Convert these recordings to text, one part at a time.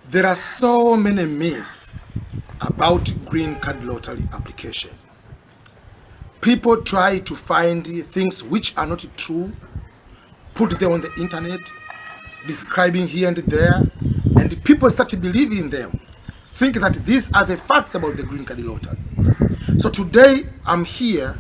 There are so many myths about green card lottery application. People try to find things which are not true, put them on the internet, describing here and there, and people start to believe in them, think that these are the facts about the green card lottery. So today I'm here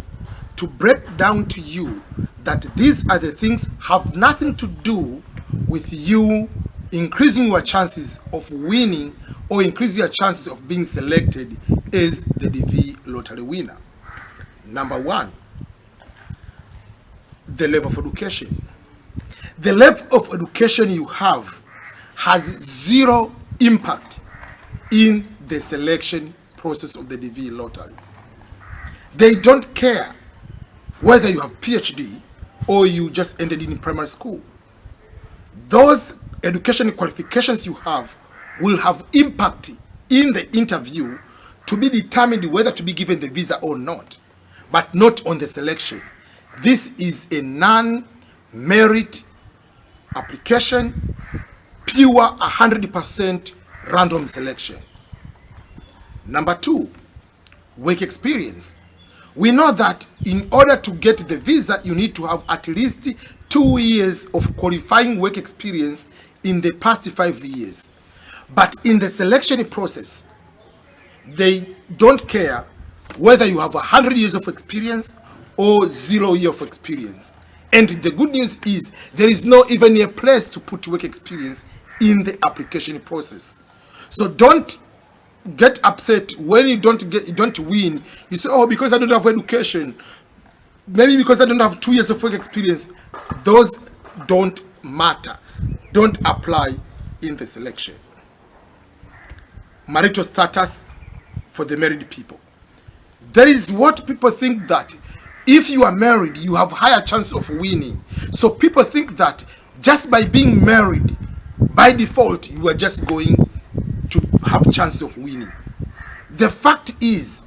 to break down to you that these are the things have nothing to do with you increasing your chances of winning or increasing your chances of being selected as the DV lottery winner. Number one, the level of education. The level of education you have has zero impact in the selection process of the DV lottery. They don't care whether you have PhD or you just ended in primary school. Those education qualifications you have will have impact in the interview to be determined whether to be given the visa or not, but not on the selection. This is a non-merit application, pure 100% random selection. Number two, work experience. We know that in order to get the visa, you need to have at least 2 years of qualifying work experience in the past 5 years. But in the selection process, they don't care whether you have 100 years of experience or 0 year of experience. And the good news is there is not even a place to put work experience in the application process. So don't get upset when you don't win. You say, oh, because I don't have education, maybe because I don't have 2 years of work experience. Those don't matter. Don't apply in the selection. Marital status for the married people. There is what people think that if you are married, you have higher chance of winning. So people think that just by being married, by default, you are just going to have chance of winning. The fact is,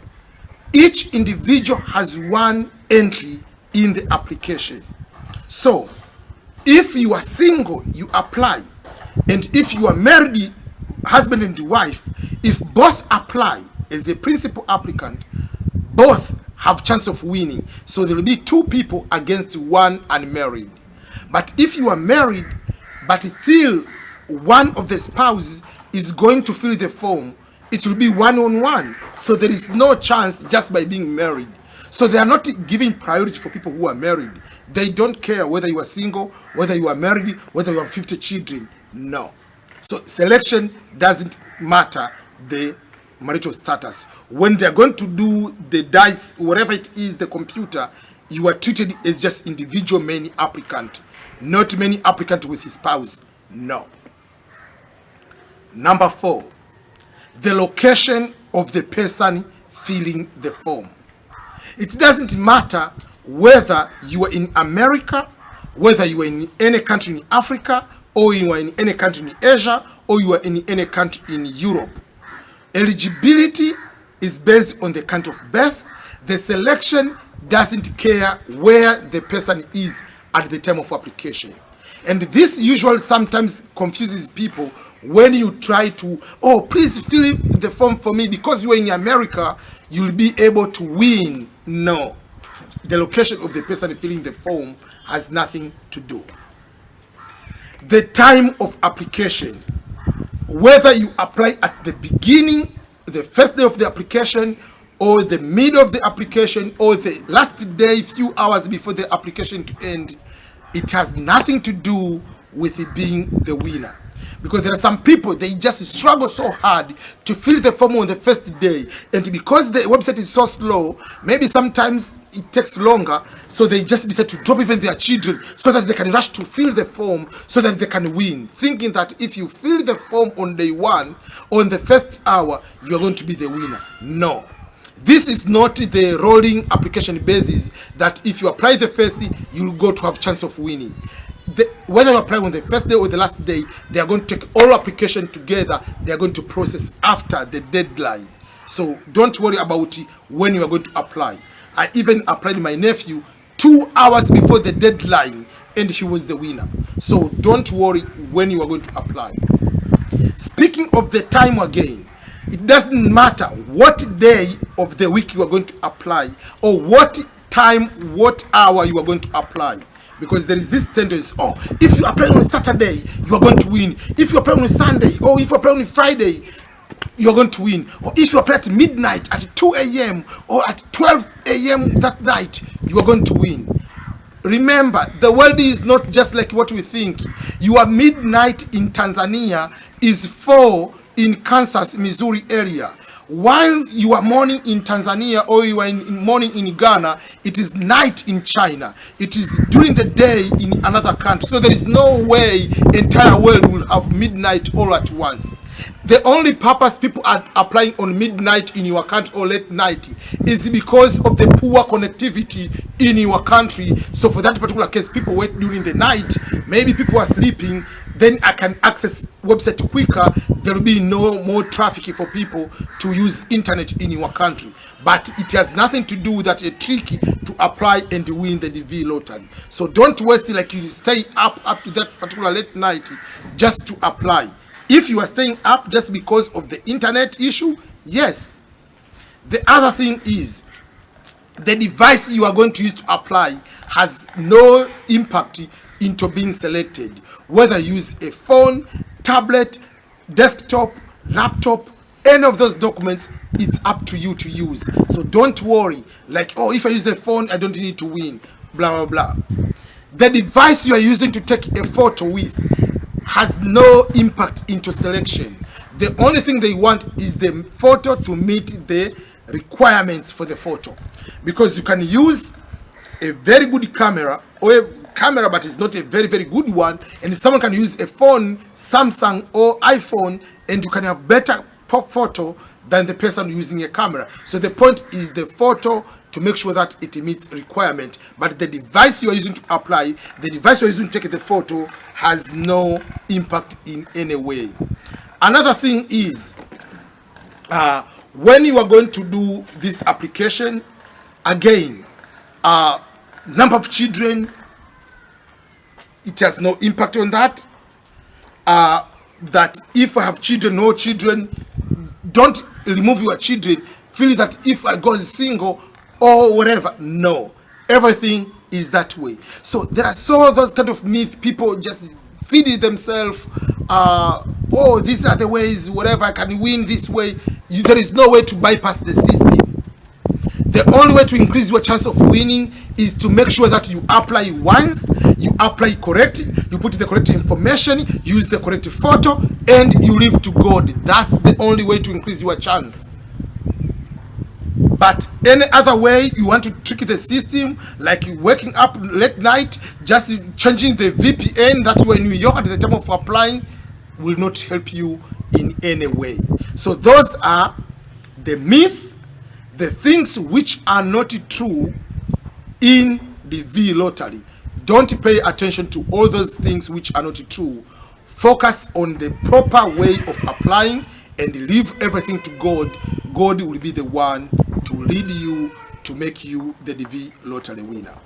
each individual has one entry in the application. So if you are single, you apply. And if you are married, husband and wife, if both apply as a principal applicant, both have chance of winning. So there will be 2 people against 1 unmarried. But if you are married, but still one of the spouses is going to fill the form, it will be 1-on-1. So there is no chance just by being married. So they are not giving priority for people who are married. They don't care whether you are single, whether you are married, whether you have 50 children. No. So selection doesn't matter the marital status. When they're going to do the dice, whatever it is, the computer, you are treated as just individual many applicant, not many applicant with his spouse. No. Number 4, the location of the person filling the form. It doesn't matter whether you are in America, whether you are in any country in Africa, or you are in any country in Asia, or you are in any country in Europe. Eligibility is based on the country of birth. The selection doesn't care where the person is at the time of application. And this usually sometimes confuses people when you try to, oh, please fill in the form for me because you are in America, you'll be able to win. No. The location of the person filling the form has nothing to do. The time of application, whether you apply at the beginning, the first day of the application, or the middle of the application, or the last day, few hours before the application to end, it has nothing to do with it being the winner. Because there are some people, they just struggle so hard to fill the form on the first day. And because the website is so slow, maybe sometimes it takes longer. So they just decide to drop even their children so that they can rush to fill the form so that they can win. Thinking that if you fill the form on day 1, on the first hour, you're going to be the winner. No. This is not the rolling application basis that if you apply the first, you'll go to have chance of winning. Whether you apply on the first day or the last day, they are going to take all application together. They are going to process after the deadline. So don't worry about when you are going to apply. I even applied my nephew 2 hours before the deadline and he was the winner. So don't worry when you are going to apply. Speaking of the time again, it doesn't matter what day of the week you are going to apply, or what time, what hour you are going to apply. Because there is this tendency, oh, if you apply on Saturday, you are going to win. If you apply on Sunday, or if you apply on Friday, you're going to win. Or if you apply at midnight, at 2 a.m. or at 12 a.m. that night, you are going to win. Remember, the world is not just like what we think. Your midnight in Tanzania is 4 in Kansas, Missouri area. While you are morning in Tanzania, or you are in morning in Ghana, it is night in China. It is during the day in another country. So there is no way entire world will have midnight all at once. The only purpose people are applying on midnight in your country or late night is because of the poor connectivity in your country. So for that particular case, people wait during the night. Maybe people are sleeping, then I can access website quicker. There will be no more traffic for people to use internet in your country. But it has nothing to do with that a trick to apply and win the DV lottery. So don't waste it like you stay up to that particular late night just to apply. If you are staying up just because of the internet issue, yes. The other thing is, the device you are going to use to apply has no impact into being selected. Whether you use a phone, tablet, desktop, laptop, any of those documents, it's up to you to use. So don't worry, like, oh, if I use a phone, I don't need to win, blah, blah, blah. The device you are using to take a photo with has no impact into selection. The only thing they want is the photo to meet the requirements for the photo. Because you can use a very good camera, or a camera but it's not a very, very good one, and someone can use a phone, Samsung or iPhone, and you can have better photo than the person using a camera. So the point is the photo to make sure that it meets requirement, but the device you are using to apply, the device you are using to take the photo, has no impact in any way. Another thing is, when you are going to do this application, again, number of children, it has no impact on that. That if I have children, no children, don't remove your children, feel that if I go single or whatever. No, everything is that way. So there are those kind of myths, people just feed it themselves. Oh, these are the ways, whatever, I can win this way. There is no way to bypass the system. The only way to increase your chance of winning is to make sure that you apply once, you apply correctly, you put the correct information, use the correct photo, and you leave to God. That's the only way to increase your chance. But any other way you want to trick the system, like waking up late night, just changing the VPN that you are in New York at the time of applying, will not help you in any way. So those are the myths, the things which are not true in the V lottery. Don't pay attention to all those things which are not true. Focus on the proper way of applying and leave everything to God. God will be the one to lead you to make you the DV lottery winner.